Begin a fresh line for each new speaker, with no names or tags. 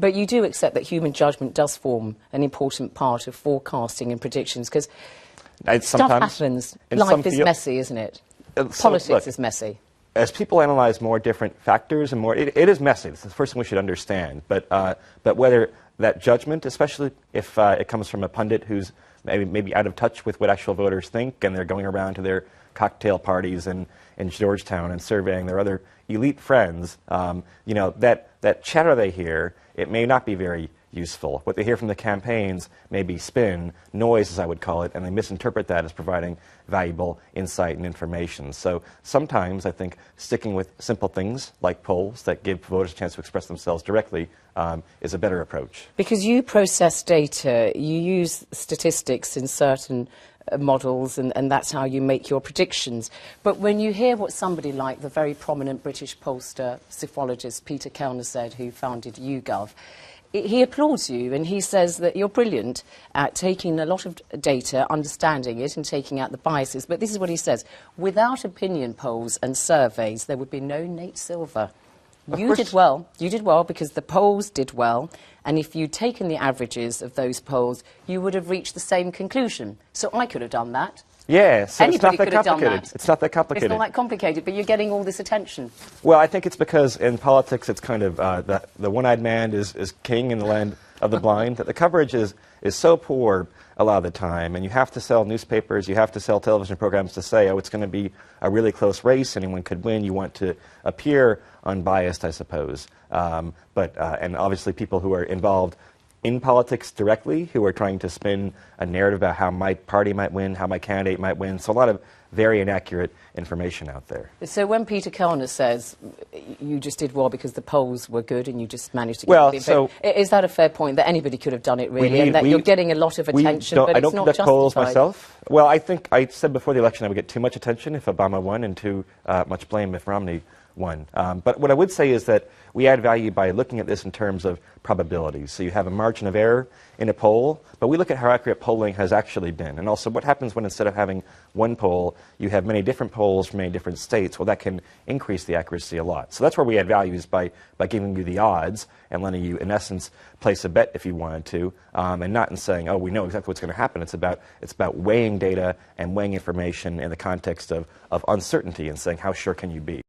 But you do accept that human judgment does form an important part of forecasting and predictions, because stuff happens. Life is messy, isn't it? Politics is messy.
As people analyze more different factors and more, it is messy. It's the first thing we should understand. But whether that judgment, especially if it comes from a pundit who's maybe out of touch with what actual voters think, and they're going around to their cocktail parties in Georgetown and surveying their other elite friends, you know, that chatter they hear, it may not be very useful. What they hear from the campaigns may be spin, noise as I would call it, and they misinterpret that as providing valuable insight and information. So sometimes I think sticking with simple things like polls that give voters a chance to express themselves directly is a better approach.
Because you process data, you use statistics in certain models, and that's how you make your predictions. But when you hear what somebody like the very prominent British pollster, psephologist Peter Kellner said, who founded YouGov, he applauds you, and he says that you're brilliant at taking a lot of data, understanding it, and taking out the biases. But this is what he says: without opinion polls and surveys, there would be no Nate Silver. You did well. You did well because the polls did well, and if you'd taken the averages of those polls, you would have reached the same conclusion. So I could have done that.
Yeah, so
Anybody
it's not that complicated. It's not that complicated.
It's not that complicated, but you're getting all this attention.
Well, I think it's because in politics it's kind of the one-eyed man is king in the land of the blind. That the coverage is so poor a lot of the time, and you have to sell newspapers, you have to sell television programs to say, oh, it's going to be a really close race, anyone could win. You want to appear unbiased, I suppose. And obviously people who are involved in politics directly, who are trying to spin a narrative about how my party might win, how my candidate might win. So a lot of very inaccurate information out there.
So when Peter Kellner says you just did well because the polls were good and you just managed to get is that a fair point, that anybody could have done it really, and that you're getting a lot of attention, but it's not justified? I don't conduct polls myself. Well, I think I said before the election I would get too much attention if Obama won and too much blame if Romney won. But what I would say is that we add value by looking at this in terms of probabilities. So you have a margin of error in a poll, but we look at how accurate polling has actually been. And also what happens when instead of having one poll, you have many different polls from many different states. Well, that can increase the accuracy a lot. So that's where we add value, is by giving you the odds and letting you, in essence, place a bet if you wanted to, and not in saying, oh, we know exactly what's going to happen. It's about weighing data and weighing information in the context of uncertainty and saying, how sure can you be?